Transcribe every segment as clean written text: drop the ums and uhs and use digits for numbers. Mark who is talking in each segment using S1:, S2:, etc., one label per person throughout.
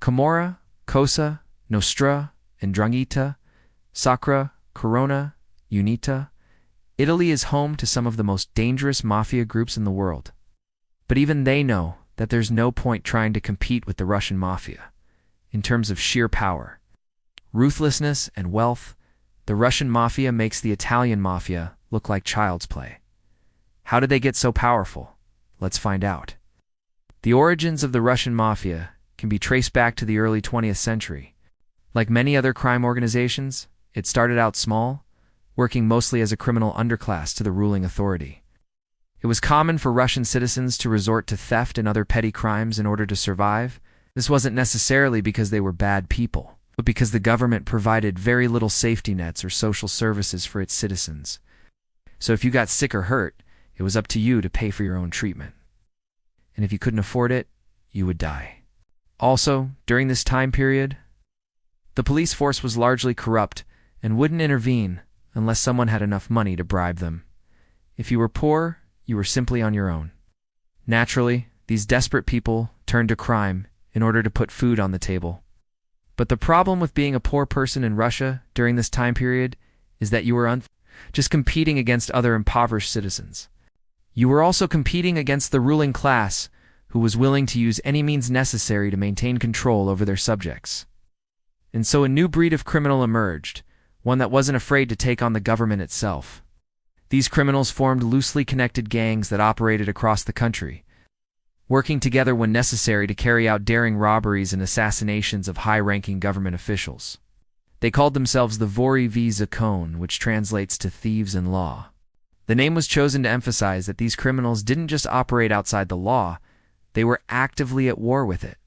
S1: Camorra, Cosa, Nostra, Ndrangheta, Sacra, Corona, Unita. Italy is home to some of the most dangerous mafia groups in the world. But even they know that there's no point trying to compete with the Russian mafia. In terms of sheer power, ruthlessness, and wealth, the Russian mafia makes the Italian mafia look like child's play. How did they get so powerful? Let's find out. The origins of the Russian mafia can be traced back to the early 20th century. Like many other crime organizations, it started out small, working mostly as a criminal underclass to the ruling authority. It was common for Russian citizens to resort to theft and other petty crimes in order to survive. This wasn't necessarily because they were bad people, but because the government provided very little safety nets or social services for its citizens. So if you got sick or hurt, it was up to you to pay for your own treatment. And if you couldn't afford it, you would die. Also, during this time period, the police force was largely corrupt and wouldn't intervene unless someone had enough money to bribe them. If you were poor, you were simply on your own. Naturally, these desperate people turned to crime in order to put food on the table. But the problem with being a poor person in Russia during this time period is that you were just competing against other impoverished citizens. You were also competing against the ruling class, who was willing to use any means necessary to maintain control over their subjects. And so a new breed of criminal emerged, one that wasn't afraid to take on the government itself. These criminals formed loosely connected gangs that operated across the country, working together when necessary to carry out daring robberies and assassinations of high-ranking government officials. They called themselves the Vori v Zakon, which translates to thieves in law. The name was chosen to emphasize that these criminals didn't just operate outside the law, they were actively at war with it.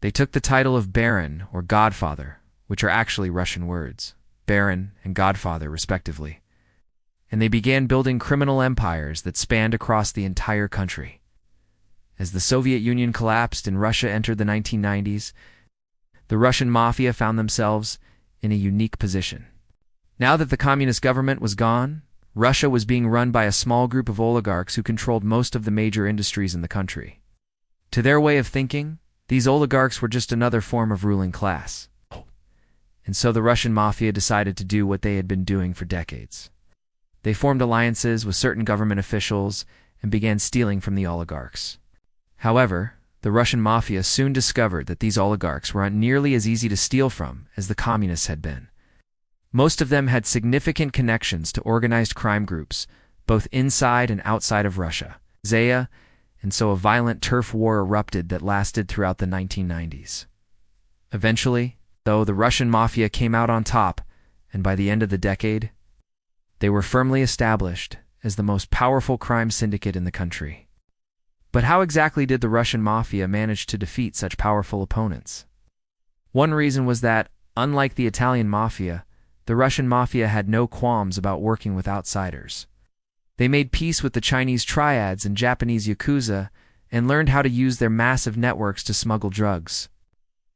S1: They took the title of Baron or Godfather, which are actually Russian words, Baron and Godfather respectively, and they began building criminal empires that spanned across the entire country. As the Soviet Union collapsed and Russia entered the 1990s, the Russian mafia found themselves in a unique position. Now that the communist government was gone, Russia was being run by a small group of oligarchs who controlled most of the major industries in the country. To their way of thinking, these oligarchs were just another form of ruling class. And so the Russian mafia decided to do what they had been doing for decades. They formed alliances with certain government officials and began stealing from the oligarchs. However, the Russian mafia soon discovered that these oligarchs weren't nearly as easy to steal from as the communists had been. Most of them had significant connections to organized crime groups, both inside and outside of Russia, Zaya, and so a violent turf war erupted that lasted throughout the 1990s. Eventually, though, the Russian mafia came out on top, and by the end of the decade, they were firmly established as the most powerful crime syndicate in the country. But how exactly did the Russian mafia manage to defeat such powerful opponents? One reason was that, unlike the Italian mafia, the Russian mafia had no qualms about working with outsiders. They made peace with the Chinese triads and Japanese yakuza and learned how to use their massive networks to smuggle drugs,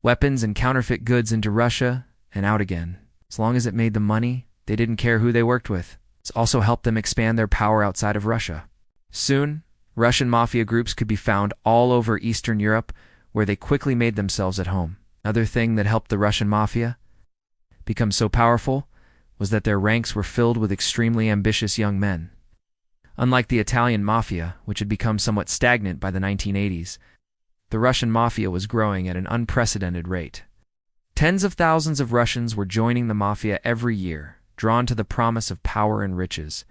S1: weapons, and counterfeit goods into Russia and out again. As long as it made them money, they didn't care who they worked with. This also helped them expand their power outside of Russia. Soon, Russian mafia groups could be found all over Eastern Europe, where they quickly made themselves at home. Another thing that helped the Russian mafia become so powerful was that their ranks were filled with extremely ambitious young men. Unlike the Italian mafia, which had become somewhat stagnant by the 1980s, the Russian mafia was growing at an unprecedented rate. Tens of thousands of Russians were joining the mafia every year, drawn to the promise of power and riches.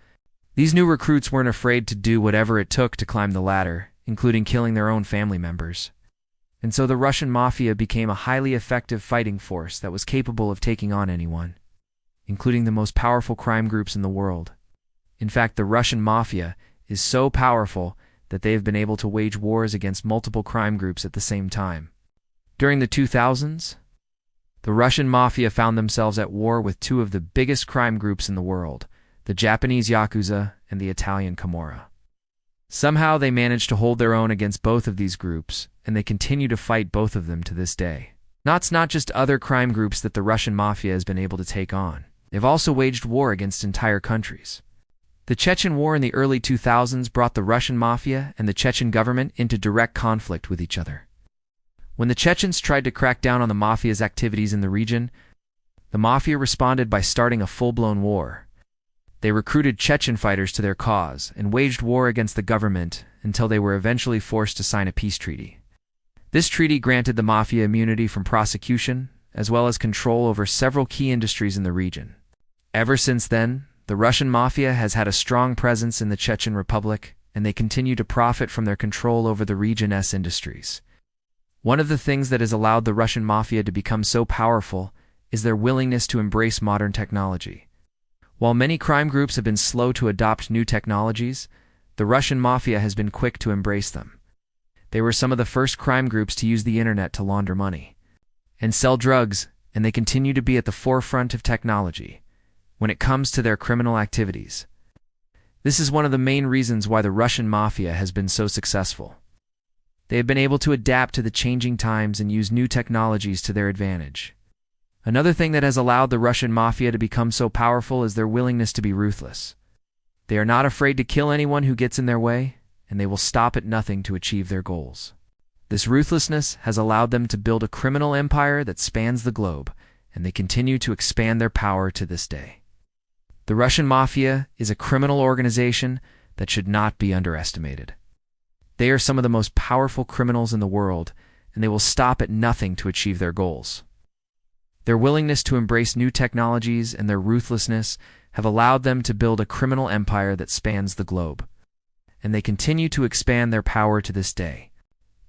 S1: These new recruits weren't afraid to do whatever it took to climb the ladder, including killing their own family members. And so the Russian mafia became a highly effective fighting force that was capable of taking on anyone, including the most powerful crime groups in the world. In fact, the Russian mafia is so powerful that they have been able to wage wars against multiple crime groups at the same time. During the 2000s, the Russian mafia found themselves at war with two of the biggest crime groups in the world, the Japanese yakuza and the Italian Camorra. Somehow they managed to hold their own against both of these groups, and they continue to fight both of them to this day. It's not just other crime groups that the Russian mafia has been able to take on. They've also waged war against entire countries. The Chechen War in the early 2000s brought the Russian mafia and the Chechen government into direct conflict with each other. When the Chechens tried to crack down on the Mafia's activities in the region, the Mafia responded by starting a full-blown war. They recruited Chechen fighters to their cause and waged war against the government until they were eventually forced to sign a peace treaty. This treaty granted the Mafia immunity from prosecution, as well as control over several key industries in the region. Ever since then, the Russian Mafia has had a strong presence in the Chechen Republic, and they continue to profit from their control over the region's industries. One of the things that has allowed the Russian Mafia to become so powerful is their willingness to embrace modern technology. While many crime groups have been slow to adopt new technologies, the Russian Mafia has been quick to embrace them. They were some of the first crime groups to use the internet to launder money and sell drugs, and they continue to be at the forefront of technology when it comes to their criminal activities. This is one of the main reasons why the Russian Mafia has been so successful. They have been able to adapt to the changing times and use new technologies to their advantage. Another thing that has allowed the Russian Mafia to become so powerful is their willingness to be ruthless. They are not afraid to kill anyone who gets in their way, and they will stop at nothing to achieve their goals. This ruthlessness has allowed them to build a criminal empire that spans the globe, and they continue to expand their power to this day. The Russian Mafia is a criminal organization that should not be underestimated. They are some of the most powerful criminals in the world, and they will stop at nothing to achieve their goals. Their willingness to embrace new technologies and their ruthlessness have allowed them to build a criminal empire that spans the globe, and they continue to expand their power to this day.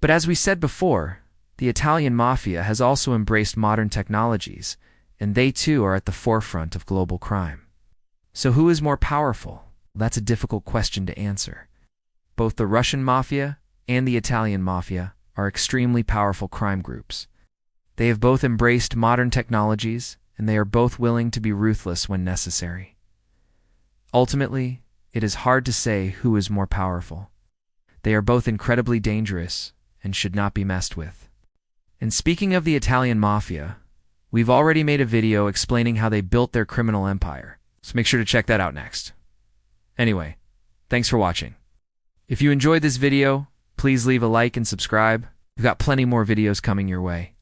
S1: But as we said before, the Italian Mafia has also embraced modern technologies, and they too are at the forefront of global crime. So who is more powerful? That's a difficult question to answer. Both the Russian Mafia and the Italian Mafia are extremely powerful crime groups. They have both embraced modern technologies, and they are both willing to be ruthless when necessary. Ultimately, it is hard to say who is more powerful. They are both incredibly dangerous and should not be messed with. And speaking of the Italian Mafia, we've already made a video explaining how they built their criminal empire, so make sure to check that out next. Anyway, thanks for watching. If you enjoyed this video, please leave a like and subscribe. We've got plenty more videos coming your way.